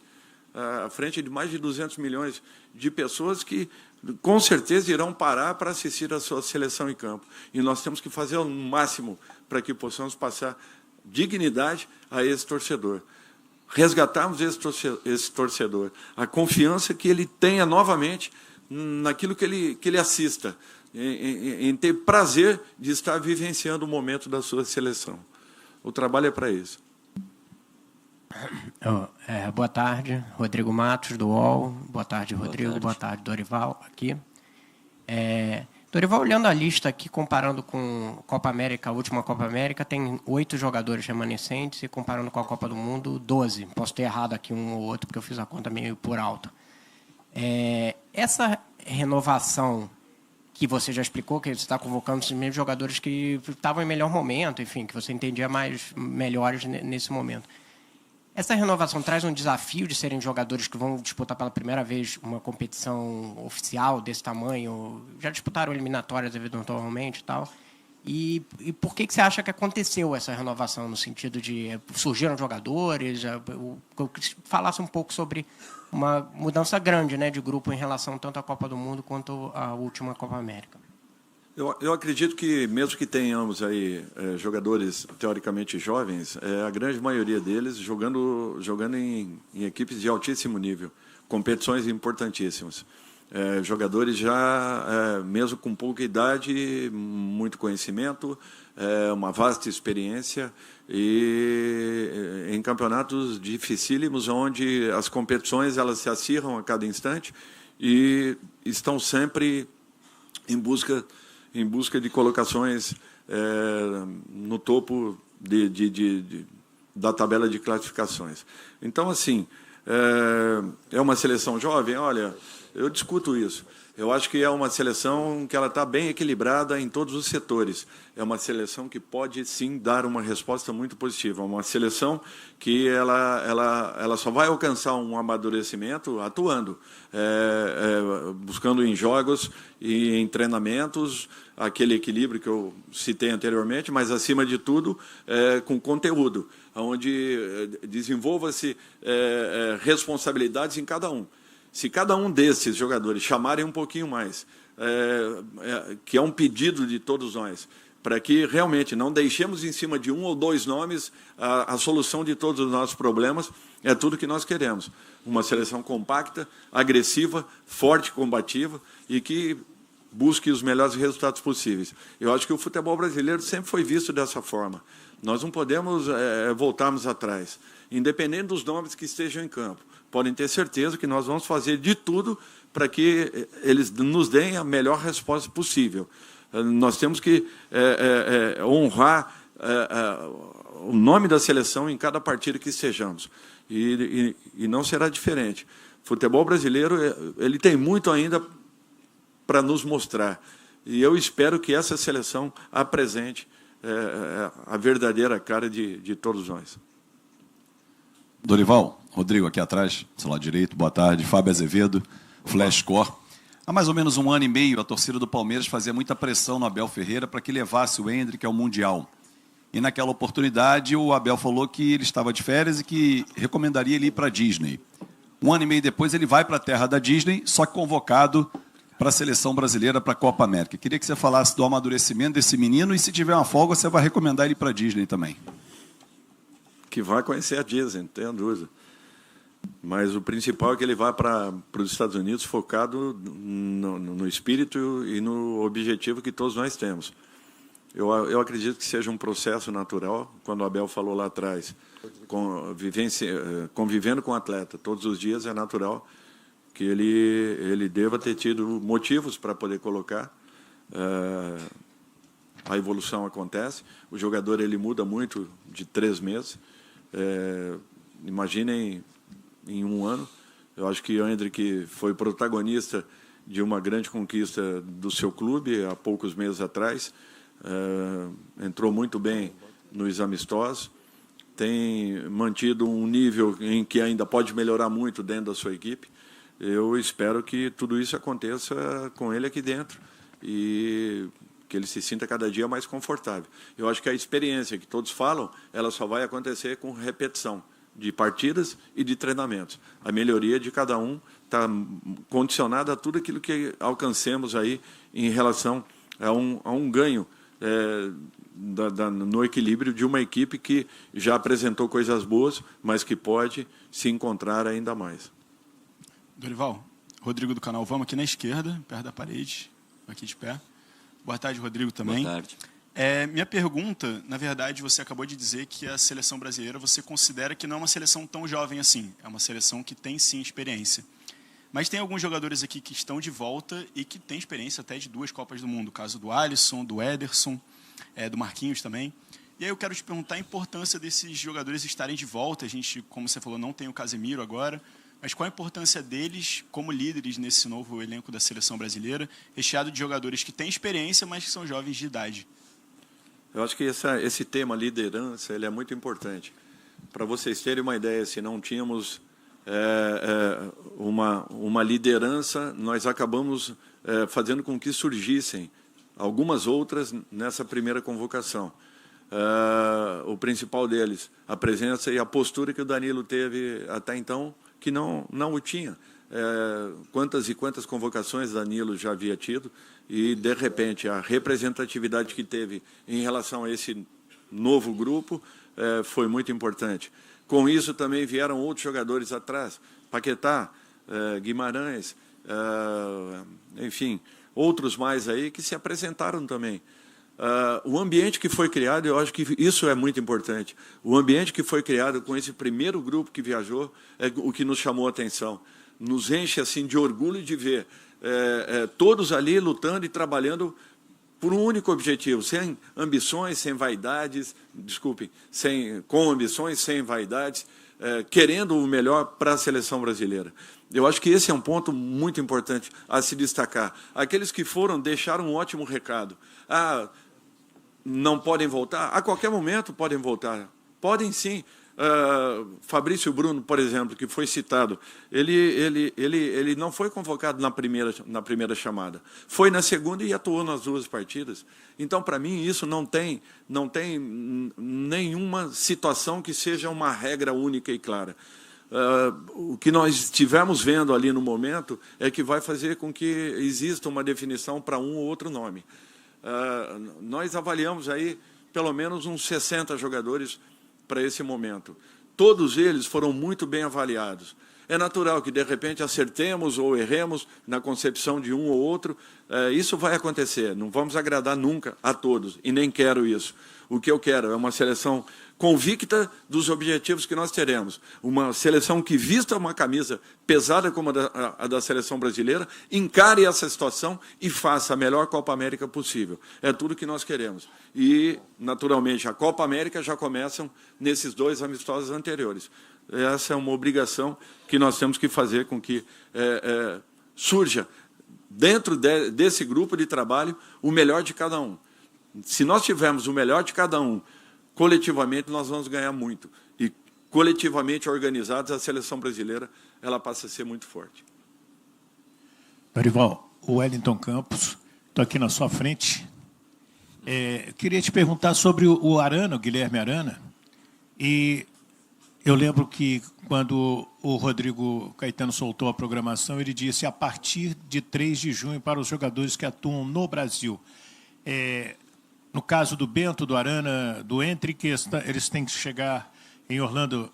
Speaker 4: à frente de mais de 200 milhões de pessoas que, com certeza, irão parar para assistir a sua seleção em campo. E nós temos que fazer o máximo para que possamos passar dignidade a esse torcedor. Resgatarmos esse torcedor, a confiança que ele tenha novamente naquilo que ele assista, em ter prazer de estar vivenciando o momento da sua seleção. O trabalho é para isso.
Speaker 14: Boa tarde, Rodrigo Matos, do UOL. Boa tarde, Rodrigo. Boa tarde, Dorival, aqui. Dorival, olhando a lista aqui, comparando com Copa América, a última Copa América, tem 8 jogadores remanescentes e comparando com a Copa do Mundo, 12. Posso ter errado aqui um ou outro, porque eu fiz a conta meio por alto. Essa renovação que você já explicou, que você está convocando os mesmos jogadores que estavam em melhor momento, enfim, que você entendia melhores nesse momento. Essa renovação traz um desafio de serem jogadores que vão disputar pela primeira vez uma competição oficial desse tamanho, já disputaram eliminatórias eventualmente e tal. E por que você acha que aconteceu essa renovação, no sentido de surgiram jogadores? Eu falasse um pouco sobre uma mudança grande, né, de grupo em relação tanto à Copa do Mundo quanto à última Copa América.
Speaker 4: Eu acredito que, mesmo que tenhamos aí jogadores teoricamente jovens, a grande maioria deles jogando em equipes de altíssimo nível, competições importantíssimas. Jogadores já, mesmo com pouca idade, muito conhecimento, uma vasta experiência, e em campeonatos dificílimos, onde as competições elas se acirram a cada instante e estão sempre em busca de colocações no topo da tabela de classificações. Então, assim, é uma seleção jovem? Olha, eu discuto isso. Eu acho que é uma seleção que ela está bem equilibrada em todos os setores. É uma seleção que pode, sim, dar uma resposta muito positiva. É uma seleção que ela só vai alcançar um amadurecimento atuando, buscando em jogos e em treinamentos aquele equilíbrio que eu citei anteriormente, mas, acima de tudo, com conteúdo, onde desenvolva-se responsabilidades em cada um. Se cada um desses jogadores chamarem um pouquinho mais, que é um pedido de todos nós, para que realmente não deixemos em cima de 1 ou 2 nomes a solução de todos os nossos problemas, é tudo que nós queremos. Uma seleção compacta, agressiva, forte, combativa e que busque os melhores resultados possíveis. Eu acho que o futebol brasileiro sempre foi visto dessa forma. Nós não podemos voltarmos atrás, independente dos nomes que estejam em campo. Podem ter certeza que nós vamos fazer de tudo para que eles nos deem a melhor resposta possível. Nós temos que honrar o nome da seleção em cada partida que estejamos. E não será diferente. O futebol brasileiro ele tem muito ainda para nos mostrar. E eu espero que essa seleção apresente a verdadeira cara de todos nós.
Speaker 15: Dorival, Rodrigo aqui atrás, do seu lado direito, boa tarde. Fábio Azevedo, Flashcore. Há mais ou menos 1 ano e meio, a torcida do Palmeiras fazia muita pressão no Abel Ferreira para que levasse o Endrick ao Mundial. E naquela oportunidade o Abel falou que ele estava de férias e que recomendaria ele ir para a Disney. 1 ano e meio depois ele vai para a terra da Disney, só que convocado para a seleção brasileira, para a Copa América. Queria que você falasse do amadurecimento desse menino e se tiver uma folga você vai recomendar ele para a Disney também.
Speaker 4: Que vai conhecer a Disney, não tenho dúvida. Mas o principal é que ele vai para os Estados Unidos focado no espírito e no objetivo que todos nós temos. Eu acredito que seja um processo natural, quando o Abel falou lá atrás, convivendo com o atleta todos os dias, é natural que ele deva ter tido motivos para poder colocar. A evolução acontece, o jogador ele muda muito de 3 meses. Imaginem em 1 ano. Eu acho que o Endrick foi protagonista de uma grande conquista do seu clube há poucos meses atrás. Entrou muito bem nos amistosos, tem mantido um nível em que ainda pode melhorar muito dentro da sua equipe. Eu espero que tudo isso aconteça com ele aqui dentro e que ele se sinta cada dia mais confortável. Eu acho que a experiência que todos falam, ela só vai acontecer com repetição de partidas e de treinamentos. A melhoria de cada um está condicionada a tudo aquilo que alcancemos aí em relação a um ganho no equilíbrio de uma equipe que já apresentou coisas boas, mas que pode se encontrar ainda mais.
Speaker 16: Dorival, Rodrigo do canal Vamos, aqui na esquerda, perto da parede, aqui de pé. Boa tarde, Rodrigo, também.
Speaker 3: Boa tarde.
Speaker 16: Minha pergunta, na verdade, você acabou de dizer que a seleção brasileira você considera que não é uma seleção tão jovem assim. É uma seleção que tem, sim, experiência. Mas tem alguns jogadores aqui que estão de volta e que têm experiência até de 2 Copas do Mundo. O caso do Alisson, do Ederson, do Marquinhos também. E aí eu quero te perguntar a importância desses jogadores estarem de volta. A gente, como você falou, não tem o Casemiro agora. Mas qual a importância deles como líderes nesse novo elenco da seleção brasileira, recheado de jogadores que têm experiência, mas que são jovens de idade?
Speaker 4: Eu acho que esse tema liderança ele é muito importante. Para vocês terem uma ideia, se não tínhamos uma liderança, nós acabamos fazendo com que surgissem algumas outras nessa primeira convocação. O principal deles, a presença e a postura que o Danilo teve até então, que não o tinha. Quantas e quantas convocações Danilo já havia tido e, de repente, a representatividade que teve em relação a esse novo grupo foi muito importante. Com isso, também vieram outros jogadores atrás, Paquetá, Guimarães, enfim, outros mais aí que se apresentaram também. O ambiente que foi criado, eu acho que isso é muito importante. O ambiente que foi criado com esse primeiro grupo que viajou é o que nos chamou a atenção. Nos enche assim de orgulho de ver todos ali lutando e trabalhando por um único objetivo, sem ambições, sem vaidades, com ambições, sem vaidades, querendo o melhor para a seleção brasileira. Eu acho que esse é um ponto muito importante a se destacar. Aqueles que foram deixaram um ótimo recado. Não podem voltar? A qualquer momento podem voltar. Podem sim. Fabrício Bruno, por exemplo, que foi citado, ele não foi convocado na primeira chamada. Foi na segunda e atuou nas 2 partidas. Então, para mim, isso não tem nenhuma situação que seja uma regra única e clara. O que nós estivemos vendo ali no momento é que vai fazer com que exista uma definição para um ou outro nome. Nós avaliamos aí pelo menos uns 60 jogadores para esse momento. Todos eles foram muito bem avaliados. É natural que, de repente, acertemos ou erremos na concepção de um ou outro. Isso vai acontecer. Não vamos agradar nunca a todos, e nem quero isso. O que eu quero é uma seleção convicta dos objetivos que nós teremos. Uma seleção que vista uma camisa pesada como a da seleção brasileira, encare essa situação e faça a melhor Copa América possível. É tudo que nós queremos. E, naturalmente, a Copa América já começam nesses 2 amistosos anteriores. Essa é uma obrigação que nós temos que fazer com que surja, dentro desse grupo de trabalho, o melhor de cada um. Se nós tivermos o melhor de cada um, coletivamente, nós vamos ganhar muito. E, coletivamente organizados, a seleção brasileira ela passa a ser muito forte.
Speaker 17: Dorival, o Wellington Campos, estou aqui na sua frente. Queria te perguntar sobre o Arana, o Guilherme Arana. E eu lembro que, quando o Rodrigo Caetano soltou a programação, ele disse a partir de 3 de junho para os jogadores que atuam no Brasil. No caso do Bento, do Arana, do Hendrick, eles têm que chegar em Orlando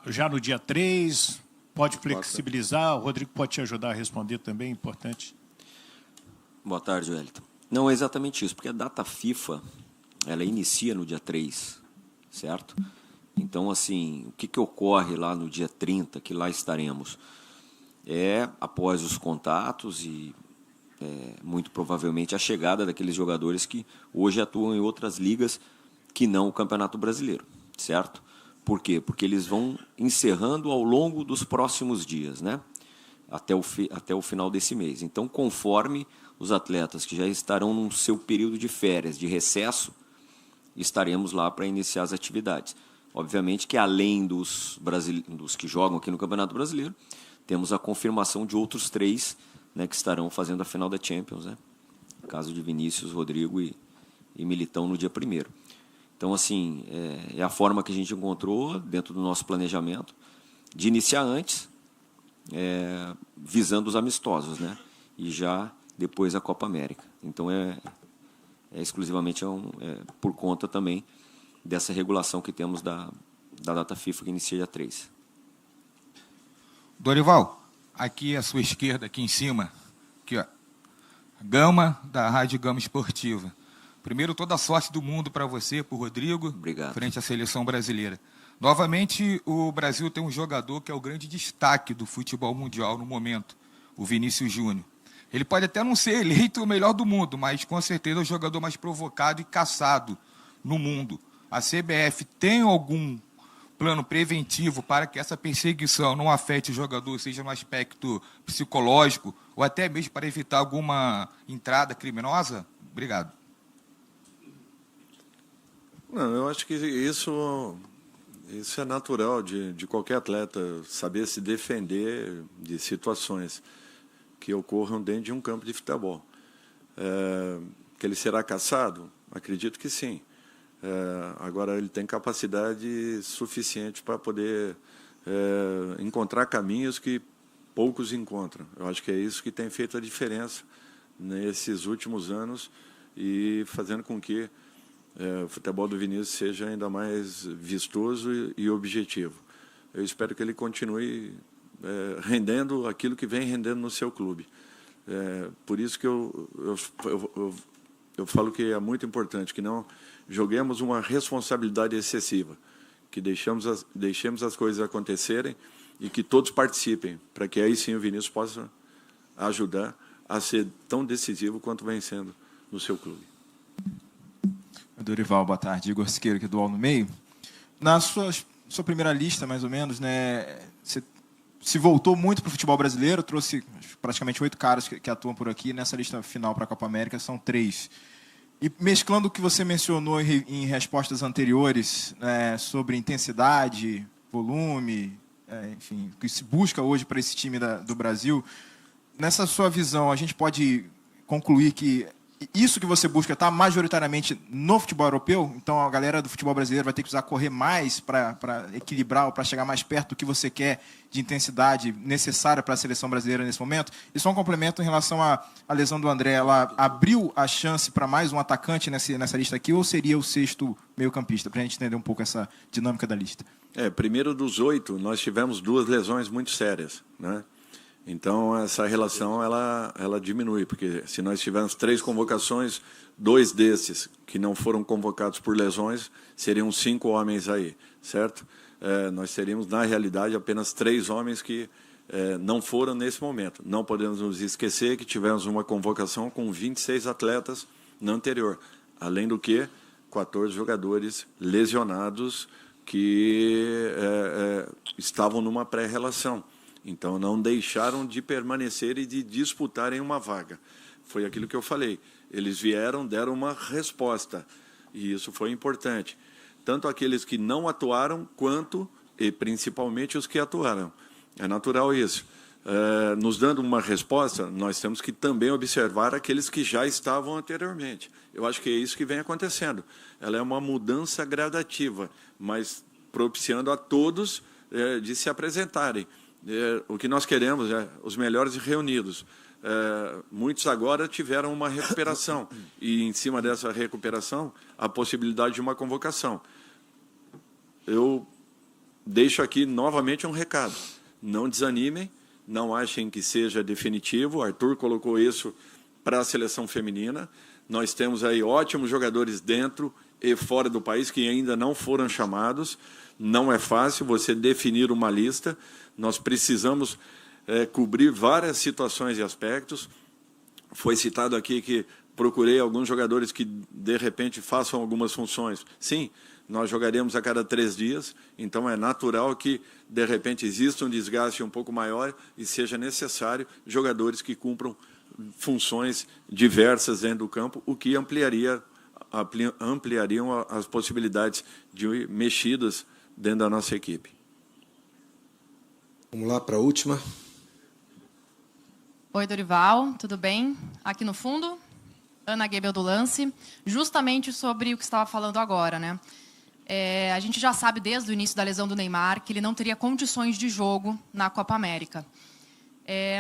Speaker 17: já no dia 3, pode flexibilizar, o Rodrigo pode te ajudar a responder também, importante.
Speaker 3: Boa tarde, Wellington. Não é exatamente isso, porque a data FIFA, ela inicia no dia 3, certo? Então, assim, o que ocorre lá no dia 30, que lá estaremos? Após os contatos e muito provavelmente a chegada daqueles jogadores que hoje atuam em outras ligas que não o Campeonato Brasileiro, certo? Por quê? Porque eles vão encerrando ao longo dos próximos dias, né? Até o final desse mês. Então, conforme os atletas que já estarão no seu período de férias, de recesso, estaremos lá para iniciar as atividades. Obviamente que, além dos que jogam aqui no Campeonato Brasileiro, temos a confirmação de outros 3, né, que estarão fazendo a final da Champions, né? Caso de Vinícius, Rodrigo e Militão no dia 1º. Então, assim, é a forma que a gente encontrou dentro do nosso planejamento de iniciar antes, visando os amistosos, né? E já depois a Copa América. Então, exclusivamente por conta também dessa regulação que temos da data FIFA que inicia dia 3.
Speaker 18: Dorival, aqui à sua esquerda, aqui em cima, aqui, ó, Gama, da Rádio Gama Esportiva. Primeiro, toda a sorte do mundo para você, para o Rodrigo,
Speaker 3: obrigado,
Speaker 18: frente à seleção brasileira. Novamente, o Brasil tem um jogador que é o grande destaque do futebol mundial no momento, o Vinícius Júnior. Ele pode até não ser eleito o melhor do mundo, mas com certeza é o jogador mais provocado e caçado no mundo. A CBF tem algum plano preventivo para que essa perseguição não afete o jogador, seja no aspecto psicológico ou até mesmo para evitar alguma entrada criminosa? Obrigado.
Speaker 4: Não, eu acho que isso é natural de qualquer atleta, saber se defender de situações que ocorram dentro de um campo de futebol. Que ele será caçado? Acredito que sim. Agora, ele tem capacidade suficiente para poder encontrar caminhos que poucos encontram. Eu acho que é isso que tem feito a diferença nesses últimos anos e fazendo com que o futebol do Vinícius seja ainda mais vistoso e objetivo. Eu espero que ele continue rendendo aquilo que vem rendendo no seu clube. Por isso que eu falo que é muito importante que não joguemos uma responsabilidade excessiva, que deixemos as coisas acontecerem e que todos participem, para que aí sim o Vinícius possa ajudar a ser tão decisivo quanto vem sendo no seu clube.
Speaker 19: Dorival, boa tarde. Igor Siqueira, aqui do UOL no Meio. Na sua primeira lista, mais ou menos, né, você se voltou muito para o futebol brasileiro, trouxe praticamente 8 caras que atuam por aqui. Nessa lista final para a Copa América são 3. E mesclando o que você mencionou em respostas anteriores, sobre intensidade, volume, enfim, o que se busca hoje para esse time do Brasil, nessa sua visão, a gente pode concluir que isso que você busca está majoritariamente no futebol europeu? Então, a galera do futebol brasileiro vai ter que precisar correr mais para equilibrar ou para chegar mais perto do que você quer de intensidade necessária para a seleção brasileira nesse momento? E só um complemento em relação à lesão do André. Ela abriu a chance para mais um atacante nessa lista aqui ou seria o 6º meio-campista? Para a gente entender um pouco essa dinâmica da lista.
Speaker 4: Primeiro dos 8, nós tivemos 2 lesões muito sérias, né? Então, essa relação ela diminui, porque se nós tivermos 3 convocações, 2 desses que não foram convocados por lesões, seriam 5 homens aí, certo? Nós teríamos, na realidade, apenas 3 homens que não foram nesse momento. Não podemos nos esquecer que tivemos uma convocação com 26 atletas no anterior. Além do que, 14 jogadores lesionados que estavam numa pré-relação. Então, não deixaram de permanecer e de disputarem uma vaga. Foi aquilo que eu falei. Eles vieram, deram uma resposta. E isso foi importante. Tanto aqueles que não atuaram, quanto, e principalmente, os que atuaram. É natural isso. Nos dando uma resposta, nós temos que também observar aqueles que já estavam anteriormente. Eu acho que é isso que vem acontecendo. Ela é uma mudança gradativa, mas propiciando a todos de se apresentarem. O que nós queremos é os melhores reunidos. Muitos agora tiveram uma recuperação e, em cima dessa recuperação, a possibilidade de uma convocação. Eu deixo aqui novamente um recado. Não desanimem, não achem que seja definitivo. O Arthur colocou isso para a seleção feminina. Nós temos aí ótimos jogadores dentro e fora do país que ainda não foram chamados. Não é fácil você definir uma lista. Nós precisamos cobrir várias situações e aspectos. Foi citado aqui que procurei alguns jogadores que, de repente, façam algumas funções. Sim, nós jogaremos a cada 3 dias, então é natural que, de repente, exista um desgaste um pouco maior e seja necessário jogadores que cumpram funções diversas dentro do campo, o que ampliariam as possibilidades de mexidas dentro da nossa equipe.
Speaker 1: Vamos lá para a última.
Speaker 20: Oi, Dorival, tudo bem? Aqui no fundo, Ana Gebel do Lance, justamente sobre o que você estava falando agora, né? A gente já sabe desde o início da lesão do Neymar que ele não teria condições de jogo na Copa América.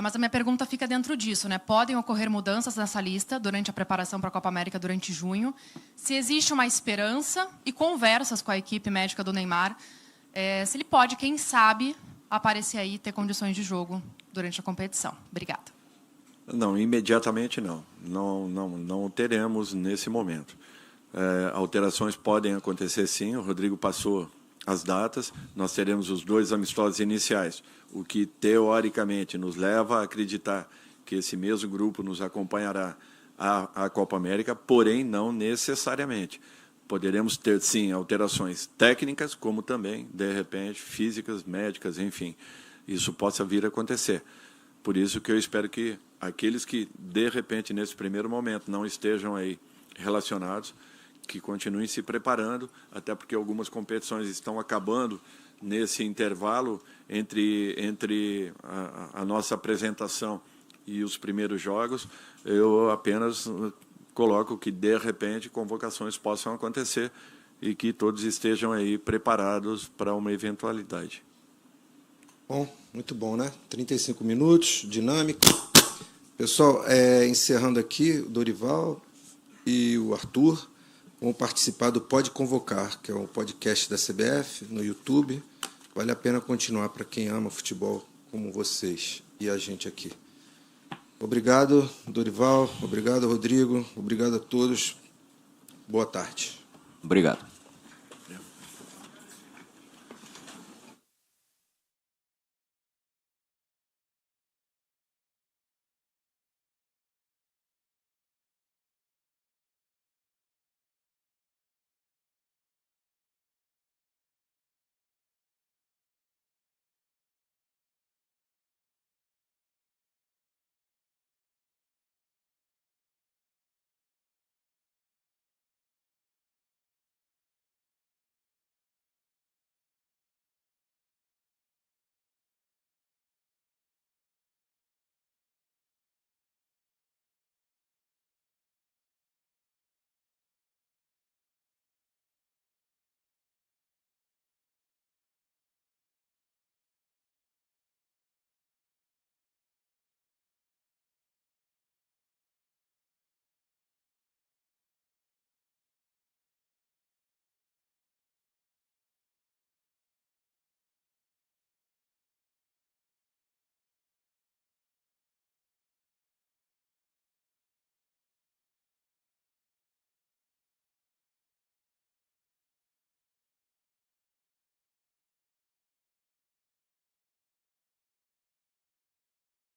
Speaker 20: Mas a minha pergunta fica dentro disso, né? Podem ocorrer mudanças nessa lista durante a preparação para a Copa América durante junho? Se existe uma esperança e conversas com a equipe médica do Neymar, se ele pode, quem sabe, aparecer aí e ter condições de jogo durante a competição. Obrigada.
Speaker 4: Não, imediatamente não. Não teremos nesse momento. Alterações podem acontecer sim, o Rodrigo passou as datas, nós teremos os 2 amistosos iniciais, o que teoricamente nos leva a acreditar que esse mesmo grupo nos acompanhará à Copa América, porém não necessariamente. Poderemos ter sim alterações técnicas, como também, de repente, físicas, médicas, enfim, isso possa vir a acontecer. Por isso que eu espero que aqueles que, de repente, nesse primeiro momento, não estejam aí relacionados, que continuem se preparando, até porque algumas competições estão acabando nesse intervalo entre a nossa apresentação e os primeiros jogos. Eu apenas coloco que, de repente, convocações possam acontecer e que todos estejam aí preparados para uma eventualidade.
Speaker 1: Bom, muito bom, né? 35 minutos, dinâmico. Pessoal, encerrando aqui, o Dorival e o Arthur vão participar do Pode Convocar, que é um podcast da CBF, no YouTube. Vale a pena continuar para quem ama futebol como vocês e a gente aqui. Obrigado, Dorival. Obrigado, Rodrigo. Obrigado a todos. Boa tarde.
Speaker 3: Obrigado.